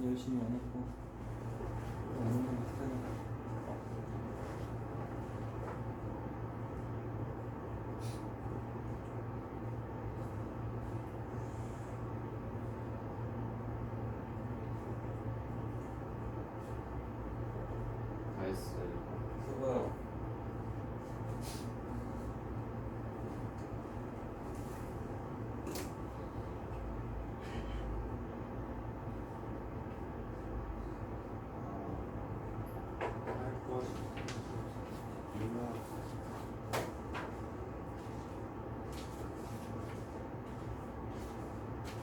열심히 안 했고 아닌 것 같아요. 다 했어요. 수고. 할 것. 이거.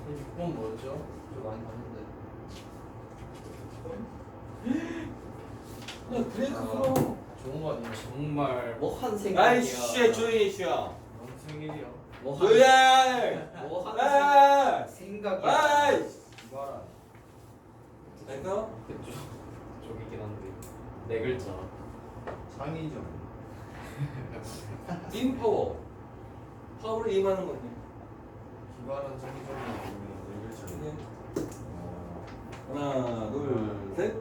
이 6번 뭐였죠? 저 많이 봤는데. 야 브레이크 아. 풀어. 좋은 거 아니에요? 정말 뭐한 생각이야. 아이씨 조용히 해 쉬어. 너무 생일이야. 뭐한 뭐야? 뭐한 아! 생각이야. 아이! 이거라. 됐어? 그쪽 쪽이긴 한데 네 글자. 상이죠. 인파워. 파워를 임하는 거지. 기발한 상이점이 보면 네 글자. 네. 하나, 둘, 셋.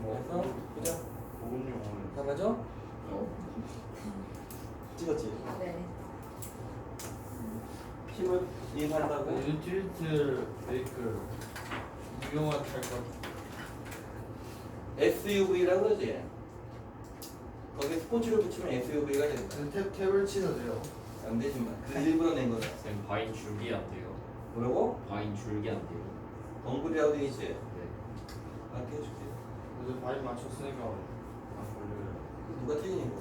됐어? 보자. 보급 용어는 다 맞아? 찍었지? 네. 힘을 임한다고? 유틸트 베이클 유용한 탈것. SUV라고 그러지? 거기 스포츠를 붙이면 SUV가 된다. 탭을 치도 돼요. 안 되지만 그 일부러 낸 거다. 쌤 바인 줄기 안 돼요. 뭐라고? 바인 줄기 안 돼요. 덩굴이라고 돼 있지? 네. 맞게 해줄게. 그래서 발이 맞췄으니까 안 걸려요. 누가 틀린 거?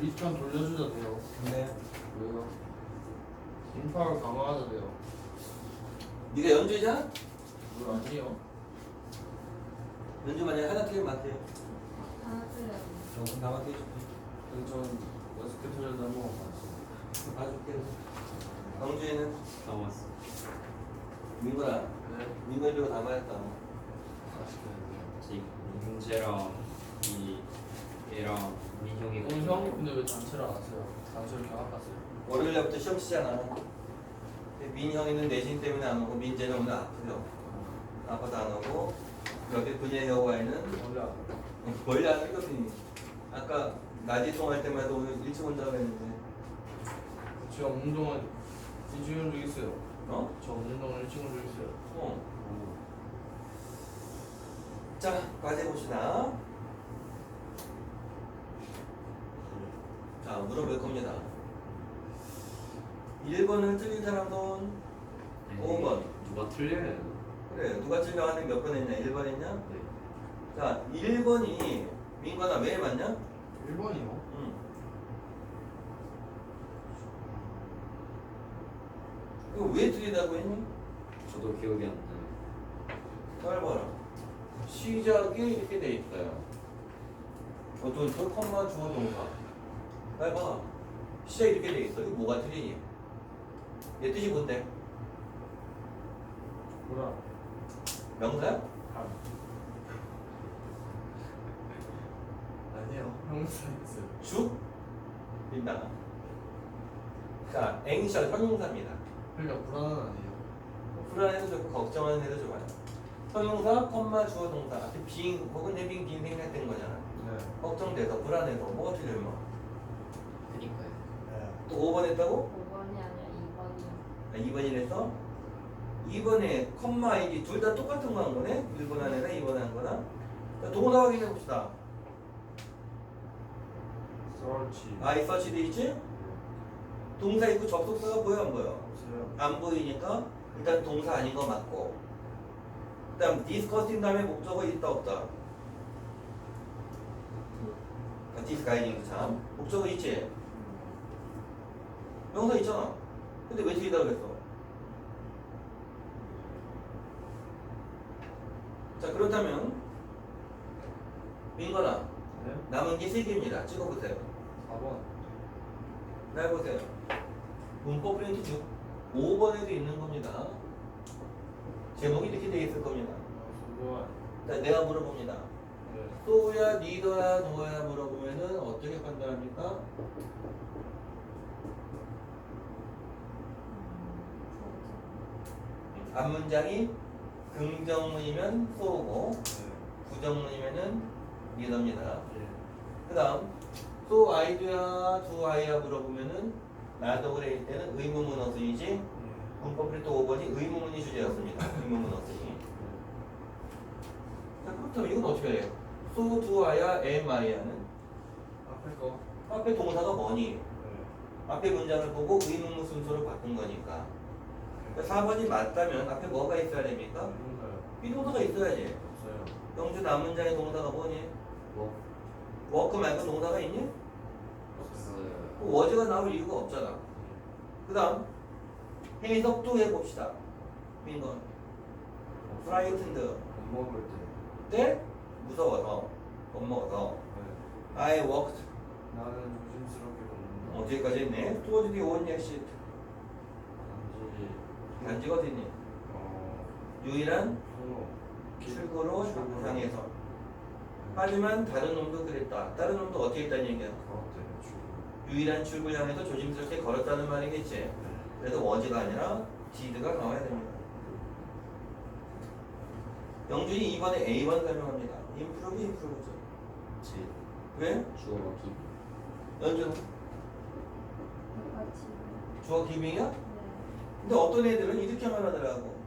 리턴 돌려주도 돼요. 근데 왜요? 인파를 강화하도 돼요. 네가 연주잖아? 그거 아니에요? 연주 만약에 하나 틀리면 맞대요. 하나 틀렸네. 저 나 맞게 해줄게. 그래서 전 6개 틀려도 한번 봤어요. 봐줄게. 영주에는 다 왔어. 민구나. 네. 민구이로 다 맞았다. 아쉽겠네요. 지 문제랑 이 얘랑 민형이. 형 근데 왜 단체를 안 왔어요? 단체를 경합 갔어요. 월요일 날부터 시험 치잖아. 근데 민형이는 내신 때문에 안 오고 민재는 오늘 아프죠. 아파서 안 오고 여기 분야의 여과에는 원래 안 원래 안 했거든요. 아까 낮에 통할 때마다 오늘 일찍 온다고 했는데 제가 운동은 일찍 온 적 있어요. 어? 저 운동을 일찍 온 적 있어요. 어. 자, 과제 봅시다. 자, 물어볼 겁니다. 1번을 틀린 사람 손, 5번. 누가 틀려요? 그래, 누가 틀려하는 몇 번 했냐? 1번 했냐? 네. 자, 1번이 민건아 왜 맞냐? 1번이요? 응. 이거 왜 틀리다고 했니? 저도 기억이 안 나요. 잘 봐라. 시작이 이렇게 돼 있어요. 어떤 컴마 주어 동사. 잘 봐. 시작이 이렇게 돼 있어. 이거 뭐가 틀리니? 얘 뜻이 뭔데? 뭐라? 명사야? 아. 아니에요. 형사 있어요. 주? 민다. 자, 앵시아 형용사입니다. 그러니까 불안은 아니에요. 불안해도 좋고 걱정하는 해도 좋아요. 형용사, 컴마 주어 동사. 앞에 빙 혹은 해빙 빈 생략된 거잖아. 네. 걱정돼서 불안해서 뭐가 틀려 임마? 그니까요. 또 5번 했다고? 5번이 아니라 2번이요. 아, 2번이 랬어? 2번에 컴마 아이디 둘 다 똑같은 거 한 거네? 1번 한 애나 2번 한 거나? 자, 동사 확인해 봅시다. 서치. I search 돼 있지? 동사 있고 접속사가 보여 안 보여? 없어요. 안 보이니까 일단 동사 아닌 거 맞고, 그 다음 discussing 다음에 목적어 있다 없다? disguising 참 목적어 있지? 명사 있잖아. 근데 왜 틀리다 그랬어? 자, 그렇다면 민건아 네? 남은 게 3개입니다. 찍어보세요. 4번. 잘 보세요. 문법 프린트 중 5번에도 있는 겁니다. 제목이 이렇게 되어 있을 겁니다. 수고한. 자, 내가 물어봅니다. 네. 소야, 니더야, 노야 물어보면은 어떻게 판단합니까? 앞문장이 긍정문이면 so고 부정문이면은 neither입니다. 그 다음 so I do야 do I야 물어보면은 나도 그래 일 때는 의문문 어순이지 문법필 또 5번이 의문문이 주제였습니다. 의문문 어순이. 자 그렇다면 이건 어떻게 해요? so do I야 am I야는 앞에 거. 앞에 동사가 뭐니? 네. 앞에 문장을 보고 의문문 순서를 바꾼 거니까. 그러니까 4번이 맞다면 앞에 뭐가 있어야 됩니까? 뭔가요? 비동사가 있어야지. 없어요. 영주 남문장의 동사가 뭐니? 뭐 워크 말고 동사가 있니? 없어요. 워즈가 나올 이유가 없잖아. 그 다음 해석도 해봅시다. 민건 프라이튼드 밥 먹을 때. 때 무서워서 겁먹어서 네. I walked 나는 조심스럽게 걷는다. 어디까지 했네? towards the old exit 단지 단지가 어디니? 유일한 통로. 출구로 향해서 하지만 다른 놈도 그랬다. 다른 놈도 어떻게 했다는 얘기야? 가운데 출구. 유일한 출구 향해서 조심스럽게 걸었다는 말이겠지. 그래도 was가 아니라 did가 나와야 됩니다. 영준이 이번에 A번 설명합니다. improve죠. 지 왜? 주어가 기 연준 똑같이. 주어 기빙이야? 네. 근데 어떤 애들은 이렇게만 하더라고.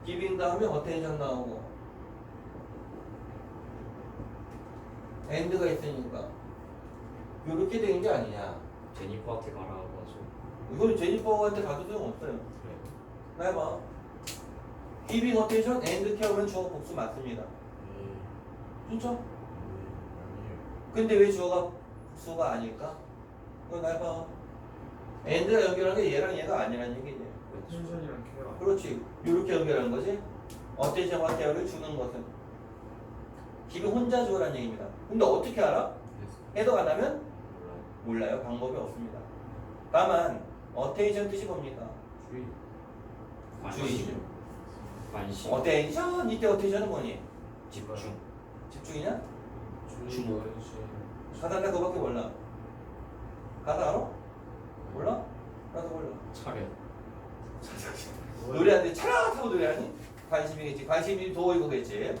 기빙 다음에 어텐션 나오고 엔드가 있으니까 이렇게 되는 게 아니냐. 제니퍼한테 가라고 하죠. 이거는 제니퍼한테 가도 소용없어요. 그래. 나 해봐. 기빙 어텐션 엔드 케어는 주어 복수 맞습니다. 진짜? 아니에요. 근데 왜 주어가 복수가 아닐까? 그건 나 해봐. 엔드가 연결하는 게 얘랑 얘가 아니란 얘기지. 텐션이랑 케어. 그렇지. 이렇게 연결하는 거지. 어텐션과 케어를 주는 것은 기빙 혼자 주어란 얘기입니다. 근데 어떻게 알아? 해석 안 하면 몰라요. 몰라요. 방법이 없습니다. 다만 어텐션 뜻이 뭡니까? 주의. 주의. 관심. 어텐션 이때 어텐션은 뭐니? 집중. 집중이냐? 주의. 가사 나 그거밖에 몰라. 가사 알아? 몰라? 나도 몰라. 차례. 노래하는데 차라 타고 노래하니? 관심이겠지. 관심이 도 이거겠지.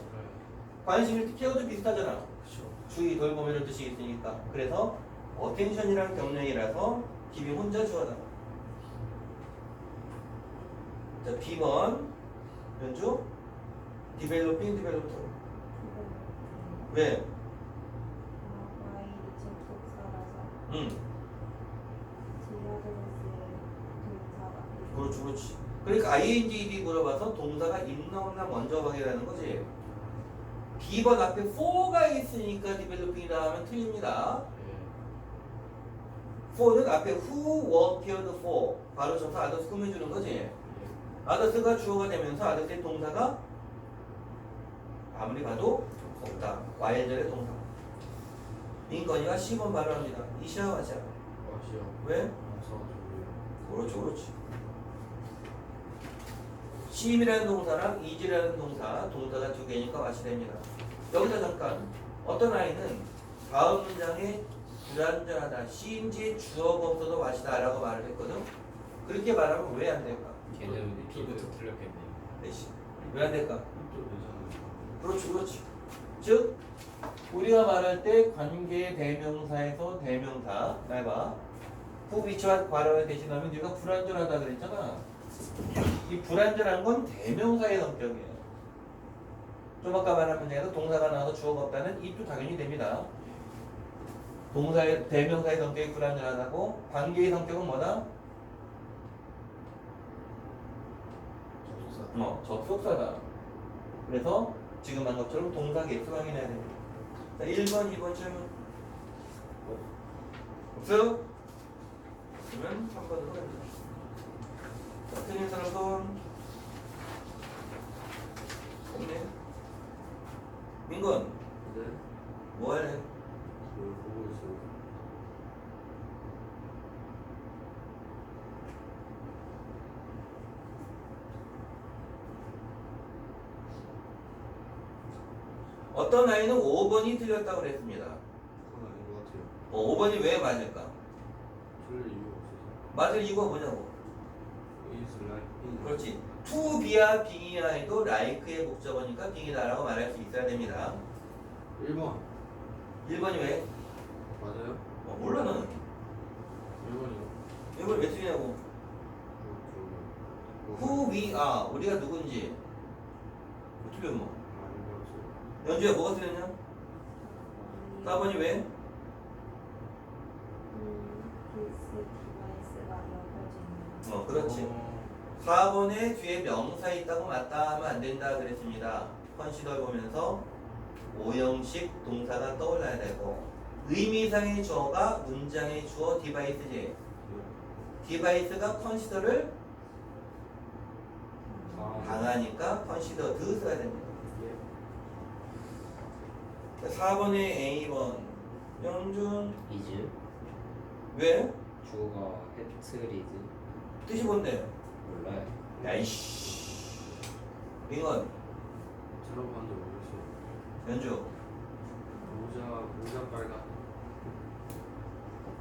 관심이 케어도 비슷하잖아. 그렇죠. 주의 돌보면은 뜻이 있으니까. 그래서 어텐션이랑 경력이라서 기빙 혼자 주어다. 자, B번 연주 디벨로핑 디벨로터. 왜? 과일이 접속사라서 응. 지하드레스의 동사가 그렇지, 그렇지. 그러니까 ing 물어봐서 동사가 있나 없나 먼저 확인하는 거지. B번 앞에 for가 있으니까 디벨로핑이라 하면 틀립니다. for는 앞에 who was cared for 바로 쳐서 others 꾸며주는 거지. others가 주어가 되면서 others의 동사가 아무리 봐도 없다. 와일절의 동사. 민건이가 10번 발언합니다. 이샤와자. 맛이요. 왜? 그렇죠, 그렇지. 심이라는 동사랑 이지라는 동사가 두 개니까 맛이 됩니다. 여기서 잠깐 어떤 아이는 다음 문장에 불완전하다, 시인지의 주어가 없어도 맛이다 라고 말을 했거든. 그렇게 말하면 왜 안 될까? 걔는 B부터 틀렸겠네요. 왜 안 될까? 또 되잖아요. 그렇지, 그렇지. 즉 우리가 말할 때 관계 대명사에서 대명사 말봐 후 위치와 과로를 대신하면 우리가 불완전하다 그랬잖아. 이 불완전한 건 대명사의 성격이에요. 좀 아까 말한 문제에서 동사가 나와서 주어가 없다는 입도 당연히 됩니다. 동사의 대명사의 성격이 불완전하다고 관계의 성격은 뭐다? 접속사. 접속사다. 그래서 지금 한 것처럼 동사 개수 확인해야 됩니다. 자, 1번, 2번 질문. 없어요? 그러면 3번으로 갑니다. 자, 틀린 사람 손. 없네. 민건, 네. 뭐 할래? 뭘 보고 있어요? 어떤 아이는 5번이 틀렸다고 그랬습니다. 그건 아닌 것 같아요. 5번이 왜 맞을까? 틀릴 이유가 없어서. 맞을 이유가 뭐냐고. Is like in. 그렇지. to be야 being이야에도 like의 목적어니까 being이다라고 말할 수 있어야 됩니다. 1번 1번이 왜? 맞아요? 몰라 너는. 1번이요. 1번 왜 틀리냐고. who we are 우리가 누군지 어떻게 뭐 연주야 뭐가 틀렸냐? 4번이 왜? 필수 디바이스가 여겨지는. 그렇지. 4번에 뒤에 명사 있다고 맞다 하면 안 된다 그랬습니다. 컨시더 보면서 오형식 동사가 떠올라야 되고 의미상의 주어가 문장의 주어 디바이스지. 디바이스가 컨시더를 당하니까 컨시더 드 써야 됩니다. 4번에 A번 영준 이즈 왜? 주어가 해트리드 뜻이 뭔데? 몰라요. 야이씨 빙원 들어봤는데 모르겠어요. 연주 모자 빨간.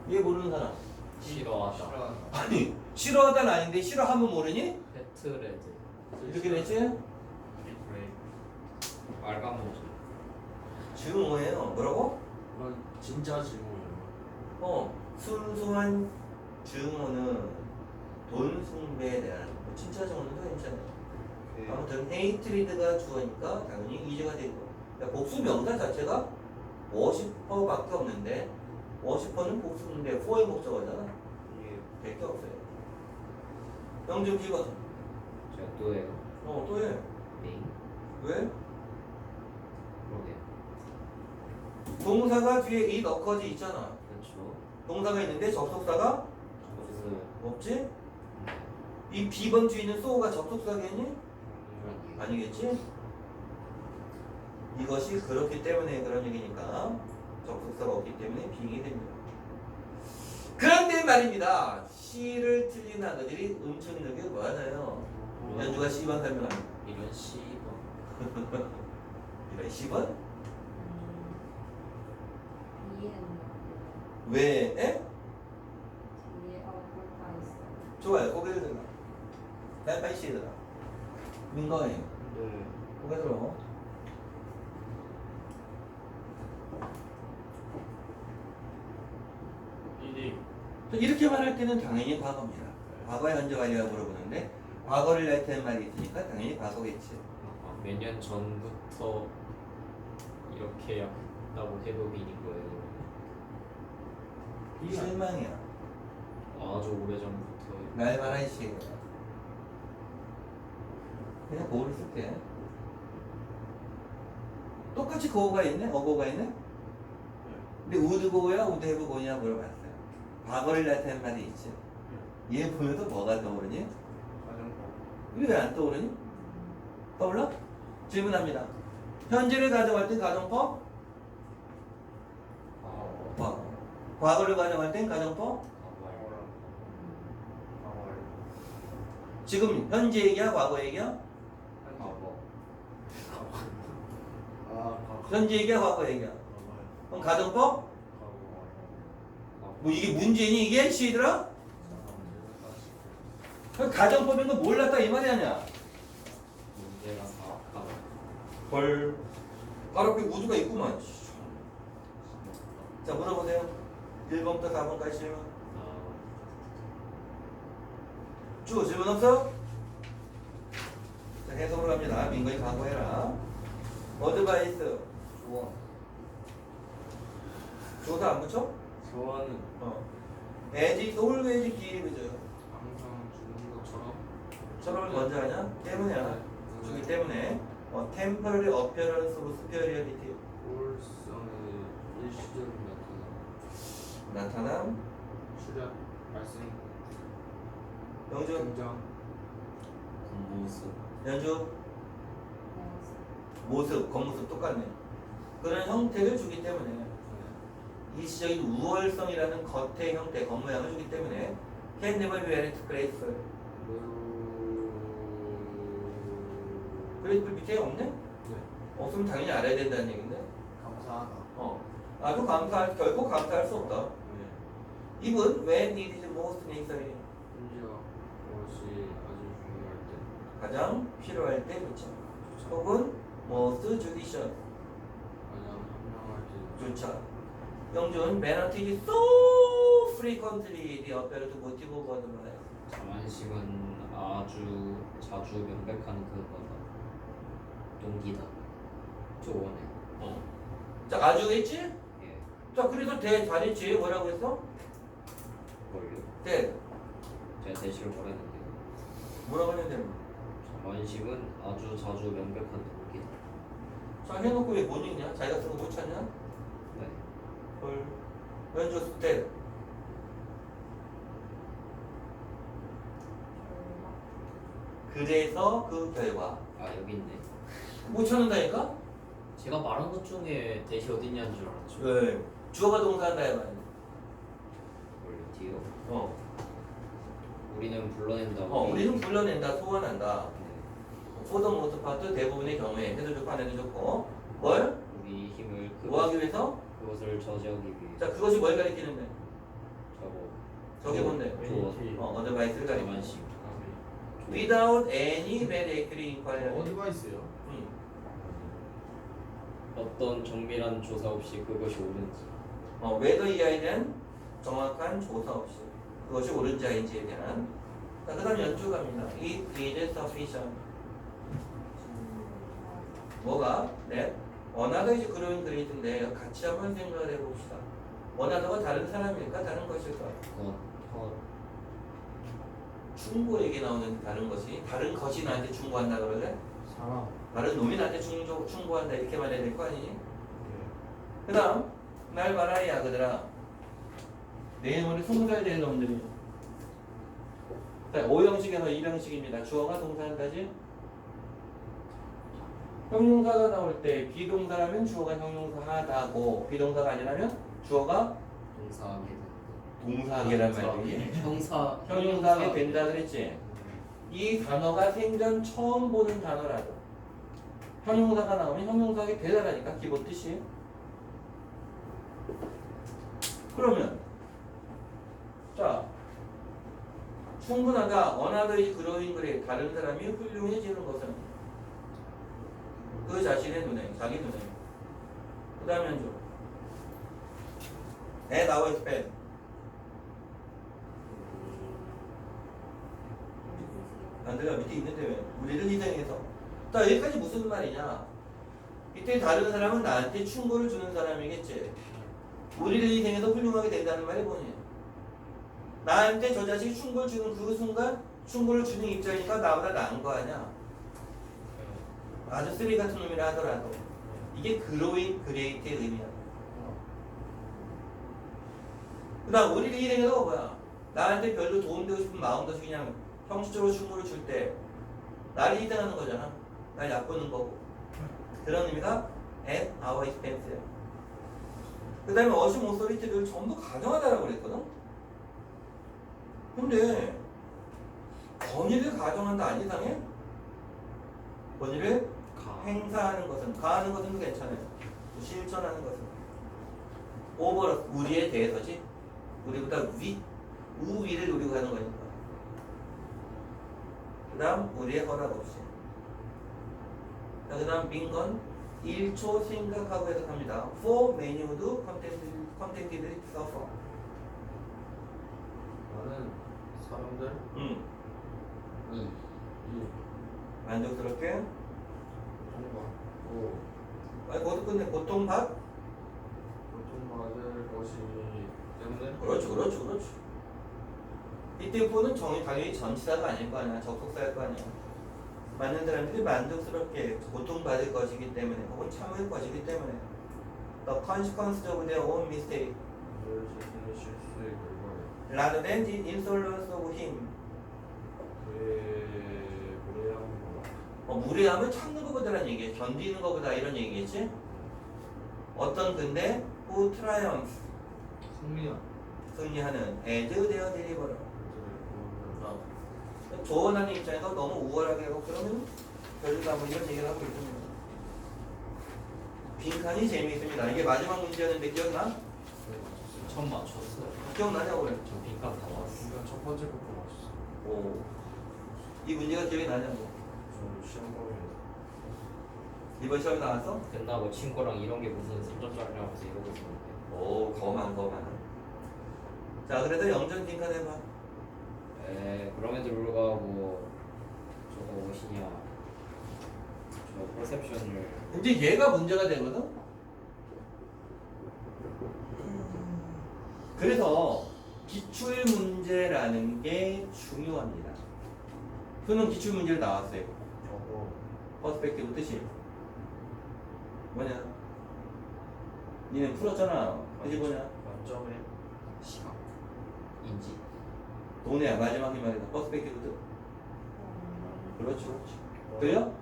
얘 모르는 사람 싫어하다. 싫어하다. 아니 싫어하다는 아닌데 싫어하면 모르니? 해트레드 이렇게 됐지? 빨간 모자. 지금 뭐예요? 뭐라고? 그건 진짜 질문이에요. 순수한 증오는 돈 숭배에 대한 진짜 증오는 또 괜찮아요. 아무튼 헤이트리드가 주어니까 당연히 이주가 되고 그러니까 복수 명사 자체가 워시퍼밖에 없는데 워시퍼는 복수인데 for의 목적어잖아. 될 게 없어요. 영준 비거든. 제가 또 해요. 또 해. 네. 왜? 그러게. 동사가 뒤에 이 어커즈 있잖아. 그렇죠. 동사가 있는데 접속사가 없어요. 없지? 이 B번 뒤에 있는 so가 접속사겠니? 아니겠지? 이것이 그렇기 때문에 그런 얘기니까 접속사가 없기 때문에 빙이 됩니다. 그런데 말입니다. C를 틀린 아그들이 음성력이 많아요. 연주가 C번 설명합니다. 이런 C번. 이런 C번? 이해는 왜? 에? 뒤에 어플가 있어. 좋아요. 고개를 들어. 난 빨리 C에 들어. 민거해. 네. 고개 들어. 이렇게 말할 때는 당연히 과거입니다. 과거의 현재 완료가 물어보는데 과거를 나타내는 말이 있으니까 당연히 과거겠지. 몇 년 전부터 이렇게 했다고 해도 비인 거예요. 실망이야. 아주 오래 전부터. 말만 하시. 그냥 고를 쓸게. 똑같이 고가 있네? 어고가 있네? 근데 우드고야 우드해브고냐 물어봤어요. 과거를 나타내는 말이 있지. 얘 보면서 뭐가 떠오르니? 왜 안 떠오르니? 떠올라? 질문합니다. 현재를 가정할 땐 가정법? 과거를 가정할 땐 가정법? 지금 현재 얘기야? 과거 얘기야? 현재 얘기야? 과거 얘기야? 그럼 가정법? 뭐 이게 문제니 이게? 시들아? 가정법인 거 몰랐다 이 말이 아니야. 문제가 사악하다. 헐. 바로 그 우주가 있구만. 자 물어보세요. 1번부터 4번까지 질문. 쭉 질문 없어? 자 해석을 합니다. 민거이 각오해라. 어드바이스. 조언. 조사 안 붙여? 조언은 as is always give죠. 항상 주는 것처럼. 처럼을 먼저 하냐? 때문이야. 주기 때문에 temporary appearance of superiority 올성의 일시적인 나타남. 나타남. 출현. 발생. 영준 등장. 겉모습. 연주 모습 겉모습 똑같네. 그런 형태를 주기 때문에 일시적인 우월성이라는 겉의 형태 겉모양을 주기 때문에 can never be very graceful. graceful 밑에 없네? 네. 없으면 당연히 알아야 된다는 얘기인데. 감사하다. 아주 감사할 결코 감사할 수 없다. 네. Even when it is most necessary. 심지어 무엇이 아주 중요할 때. 가장 필요할 때 붙여. 혹은 most judicious. 가장 현명할 때. 좋죠. 영준 penalty is so frequently the affair to motive of other. 자만심은 아주 자주 명백한 그거다. 동기다. 조언해. 자, 아주 했지? 예. 자, 그래서 대 잘했지. 뭐라고 했어? 뭘요? 대. 제가 대시를 뭐랬는데요. 뭐라고 했는데? 자만심은 아주 자주 명백한 동기다. 자, 해놓고 왜 못 읽냐? 자기가 쓴 거 못 찾냐? 네. 헐. 왼쪽 대. 그래서 그 결과. 아 여기 있네. 못 찾는다니까? 제가 말한 것 중에 대시 어디 있냐는 줄 알았죠. 왜? 주어가 동사한다 해봐. 뭘요? 뒤요? 어. 우리는 불러낸다. 우리는 불러낸다, 소환한다. 네. 포더 모스 파트 대부분의 경우에 해도좋고 안 해도좋고 뭘? 우리 힘을 뭐 하기 위해서? 그것을 저지하기 위해. 자, 그것이 뭘 가리키는데? 저거. 저게 뭔데? 어드바이스를 가리키는 자만심. Without any bad accurate inquiry. 어디가 있어요? 어떤 정밀한 조사 없이 그것이 옳은지. whether 이하에 대한 정확한 조사 없이 그것이 옳은지 아닌지에 대한. 자, 그 다음 연주 갑니다. It is sufficient. 뭐가? 네. 원하더 이제 그런 그레이트인데 같이 한번 생각을 해봅시다. 원하더가 다른 사람일까? 다른 것일까? 충고에게 나오는 다른 것이 다른 것이 나한테 충고한다 그러래? 사람. 다른 놈이 나한테 충고한다 이렇게 말해야 될 거 아니니? 그 다음 날 봐라 이 아그들아 내일 모레 20살 될 놈들이. 자, 5형식에서 2형식입니다. 주어가 동사한다지. 형용사가 나올 때 비동사라면 주어가 형용사 하다고 비동사가 아니라면 주어가 동사하게 된다. 동사하게란 말이지. 형용사하게 된다 그랬지. 이 단어가 생전 처음 보는 단어라도 형용사가 나오면 형용사하게 되다라니까 기본 뜻이. 그러면 자 충분하다 원하더이 그러인 그래 다른 사람이 훌륭해지는 것은 그 자신의 눈에 자기 눈에. 그 다음에 줘 at our expense. 안 들려 밑에 있는데 왜? 우리를 희생해서. 자 여기까지 무슨 말이냐? 이때 다른 사람은 나한테 충고를 주는 사람이겠지. 우리를 희생해서 훌륭하게 된다는 말이 뭐니? 나한테 저 자식이 충고를 주는 그 순간 충고를 주는 입장이니까 나보다 나은 거 아니야? 아주 쓰레기 같은 놈이라 하더라도 이게 그로잉 그레이트의 의미야. 그 다음 우리를 희생해서 뭐야? 나한테 별로 도움되고 싶은 마음도 없이 그냥 형식적으로 충고를 줄 때 나를 희생하는 거잖아. 날 얕보는 거고. 그런 의미가 at our expense야. 그 다음에 어심 오소리티를 전부 가정하다라고 그랬거든? 근데 권위를 가정한다 안 이상해? 권위를 행사하는 것은 가하는 것은 괜찮아요. 실천하는 것은 오버러 우리에 대해서지. 우리보다 우위를 노리고 하는 거니까. 그 다음 우리의 허락 없이. 그 다음 빈건 1초 생각하고 해석합니다. For many would contentedly suffer. 나는 사람들 이 만족스럽게 고통받고 아니 거기서 끝내 고통받? 고통받을 것이 때문에 그렇죠. 이때 포는 당연히 전치사가 아닐 거 아니야. 접속사일 거 아니야. 많은 사람들이 만족스럽게 고통받을 것이기 때문에 혹은 참을 것이기 때문에 The consequence of their own mistake 늘 자신의 실수의 결과에 rather than the insolence of him. 그의 무례함과 무례함을 참는 것보다라는 얘기야. 견디는 것보다 이런 얘기겠지? 어떤 근데 who triumphs 승리하는 as their deliverer. 조언하는 입장에서 너무 우월하게 하고 그러면 별로다 뭐 이런 얘기를 하고 있습니다. 빈칸이 재미있습니다. 이게 마지막 문제였는데 기억나? 처음 맞췄어요. 기억나냐고 그래. 저 빈값 다 왔어. 그러니까 첫 번째 것도 맞췄어. 오. 이 문제가 기억이 나냐고. 저 시험 보면 이번 시험에 나왔어? 끝나고 친구랑 이런 게 무슨 3점짜리라고 해서 이러고 있었는데. 오, 거만. 자, 그래도 영전 빈칸 해봐. 그럼에도 불구하고 저거 무엇이냐. 저 퍼셉션을 이제 얘가 문제가 되거든? 그래서 기출 문제라는 게 중요합니다. 수능 기출 문제를 나왔어요. 저거 퍼스펙티브 뜻이 뭐냐? 니네 풀었잖아. 이게 뭐냐? 만점에 시각 인지 돈의 마지막 희망이다. 퍼스펙티브 뜻. 그렇지. 들려? 뭐요?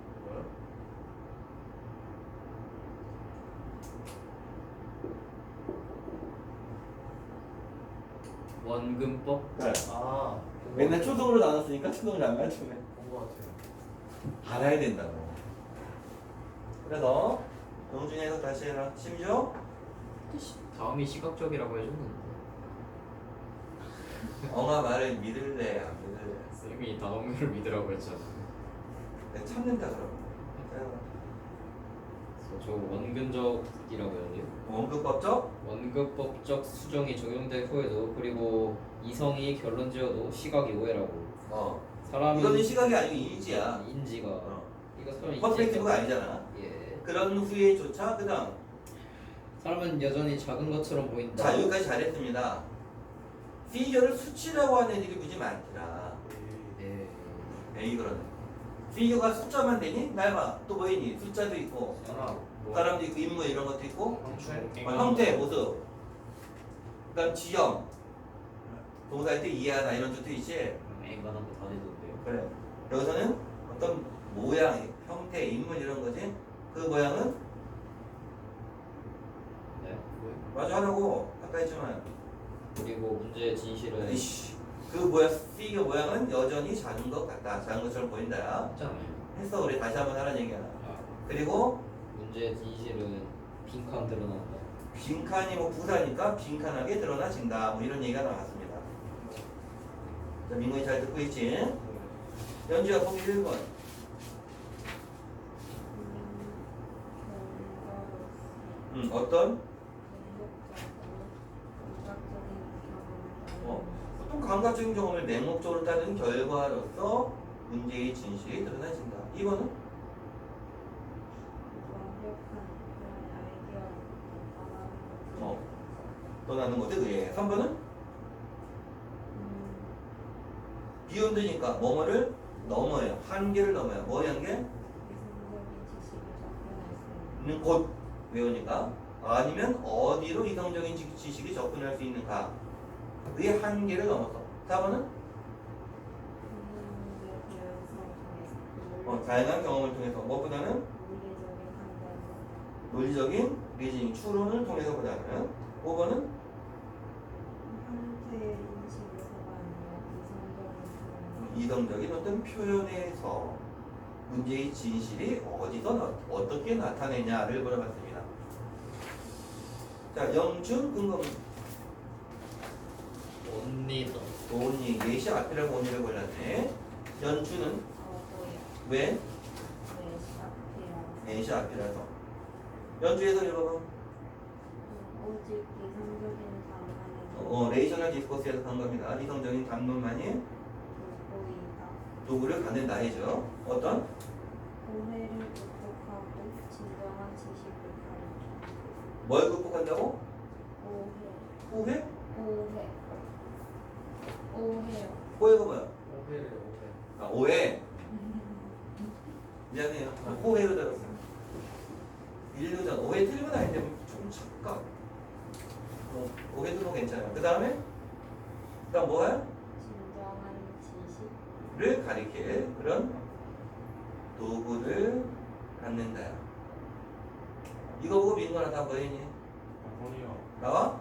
원근법 그래. 아 맨날 초등으로 나눴으니까 초등을 안 가르치네. 본거 같아요. 알아야 된다고. 그래서 영준이에서 다시 해라. 심지어 다음이 시각적이라고 해줬는데 엉아 말을 믿을래 안 믿을래? 쌤이 다음을 믿으라고 했잖아. 내가 참는다 그럼. 그래서 저 원근적이라고 해야 돼요? 원급법적 원근법적 수정이 적용된 후에도 그리고 이성이 결론 지어도 시각이 오해라고. 사람이 이거는 시각이 아니고 인지야. 인지가 이거 사람이 퍼스펙티브가 아니잖아. 예. 그런 후에조차 그다음 사람은 여전히 작은 것처럼 보인다. 자 여기까지 잘했습니다. 피규어를 수치라고 하는 애들이 무지 많더라. 예. 에이 그러네. 피규어가 숫자만 되니? 날봐 또 뭐 있니? 숫자도 있고 사람도 있고 인물 이런 것도 있고 형태 모습 그다음 지형 동사할 때 이해하다 이런 뜻도 있지. 앵간한 거다 되던데요. 그래. 여기서는 어떤 모양, 형태, 인물 이런 거지. 그 모양은 네. 맞아 하라고 아까 했지만. 그리고 문제의 진실은 이씨. 그 모양, 피규어 모양은 여전히 작은 것 같다. 작은 것처럼 보인다. 했잖아요. 했어 우리 다시 한번 하라는 얘기야. 아, 그리고 문제의 진실은 빈칸 드러난다. 빈칸이 뭐 부사니까 빈칸하게 드러나진다. 뭐 이런 얘기가 나왔습니다. 자, 민군이 잘 듣고 있지? 연주야 보기 1번. 어떤? 보통 감각적인 경험을 맹목적으로 따르는 결과로서 문제의 진실이 드러나진다. 2번은? 떠나는 것에 의해. 3번은? 비운드니까 뭐뭐를 넘어요. 한계를 넘어요. 뭐의 한계? 있는 곳 외우니까. 아니면 어디로 이성적인 지식이 접근할 수 있는가? 의 한계를 넘어서. 4번은? 다양한 경험을 통해서. 무엇보다는? 논리적인 리즈닝, 추론을 통해서 보다는. 5번은? 이성적인 어떤 표현에서 문제의 진실이 어디서 어떻게 나타내냐를 물어봤습니다. 자, 영준 근거 언니도 온니 예시 앞이라고 온니를 골랐네. 연주는 왜? 예시 앞이라서. 연주에서 읽어봐. 오직 이성적인 담론만이 레이셔널 디스코스에서 간 겁니다. 이성적인 담론만이 돋보이다. 도구를 갖는다 해죠. 어떤? 오해를 극복하고 진정한 지식을 가르쳐. 뭘 극복한다고? 오해. 호해? 오해요. 호해가 뭐야? 오해를 오해. 아, 오해. 미안해요. 호해로 들었어요. 일루전. 오해 틀린 건 아닌데 좀 착각. 오해도 뭐 괜찮아요. 그 다음에 뭐야? 진정한 지식. 를 가리킬 그런 도구를 갖는다. 이거 보고 민거나 다 뭐했니? 아니요. 나와?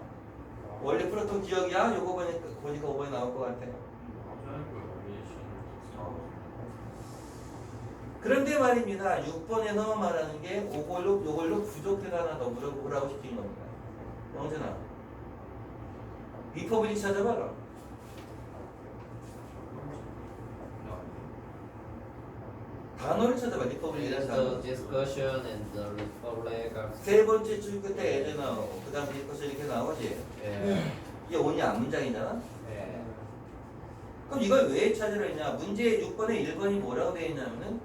원래 풀었던 기억이야? 요거 보니까 5번에 나올 것 같아. 그런데 말입니다. 6번에서 말하는 게 요걸로 부족해서 하나 더 물어보라고 시킨 겁니다. 영준아, 리퍼블릭 찾아봐라. 단어를 찾아봐. It 리퍼블릭이라는 is 단어. the discussion and the republic are 세 번째 줄 끝에 에드 나오고 그 다음 리퍼스 이렇게 나오지. 예. 이게 오냐 문장이잖아. 예. 그럼 이걸 왜 찾으려 했냐? 문제 6번에 1번이 뭐라고 되어 있냐면은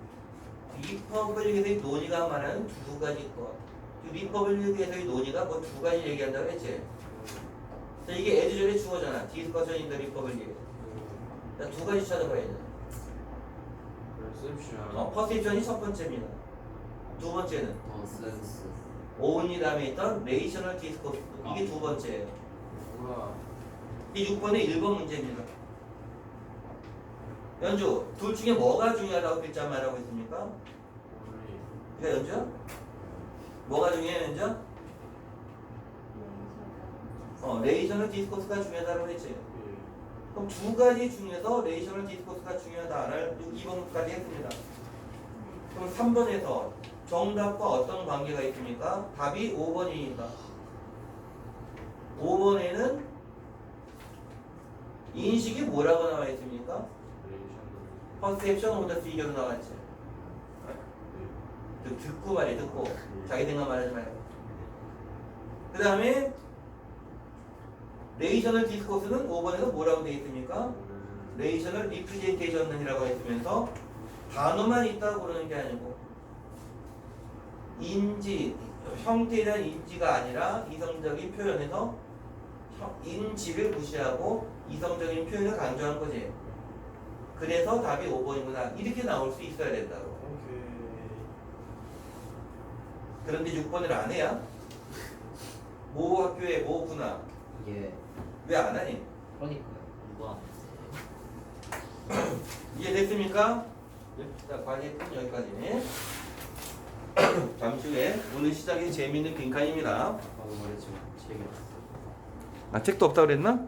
리퍼블릭에서의 논의가 말하는 두 가지 것. 리퍼블릭에서의 논의가 뭐 두 가지 얘기한다고 했지. 자, 이게 에드절의 주어잖아. 디스커션 인 더 리퍼블릭. 자, 두 가지 찾아봐야 돼. perception. 퍼셉션이 첫 번째입니다. 두 번째는 nonsense. 오은이 다음에 있던 레이셔널 디스코스. 이게 두 번째예요. 뭐야? 이 6번의 1번 문제입니다. 연주, 둘 중에 뭐가 중요하다고 글자 말하고 있습니까? 우리 그러니까 연주? 뭐가 중요해요, 연주? 레이셔널 디스코스가 중요하다고 했지. 그럼 두 가지 중에서 레이셔널 디스코스가 중요하다를 2번까지 했습니다. 그럼 3번에서 정답과 어떤 관계가 있습니까? 답이 5번입니다. 5번에는 인식이 뭐라고 나와 있습니까? 퍼셉션 오브 더 피겨로 나왔지. 듣고 말해, 듣고. 자기 생각 말하지 말고. 그 다음에 레이셔널 디스코스는 5번에서 뭐라고 되어 있습니까? 레이셔널 리프레젠테이션이라고 했으면서 단어만 있다고 그러는 게 아니고 인지, 형태에 대한 인지가 아니라 이성적인 표현에서 인지를 무시하고 이성적인 표현을 강조한 거지. 그래서 답이 5번이구나. 이렇게 나올 수 있어야 된다고. 오케이. 그런데 6번을 안 해야? 모 학교에 뭐구나. 예. 왜 안 하니? 그러니까요. 누가 이해됐습니까? 자, 과제는 여기까지. 잠시 후에 오늘 시작이 재미있는 빈칸입니다. 아까 말했지만 책이 없어. 아, 책도 없다고 그랬나?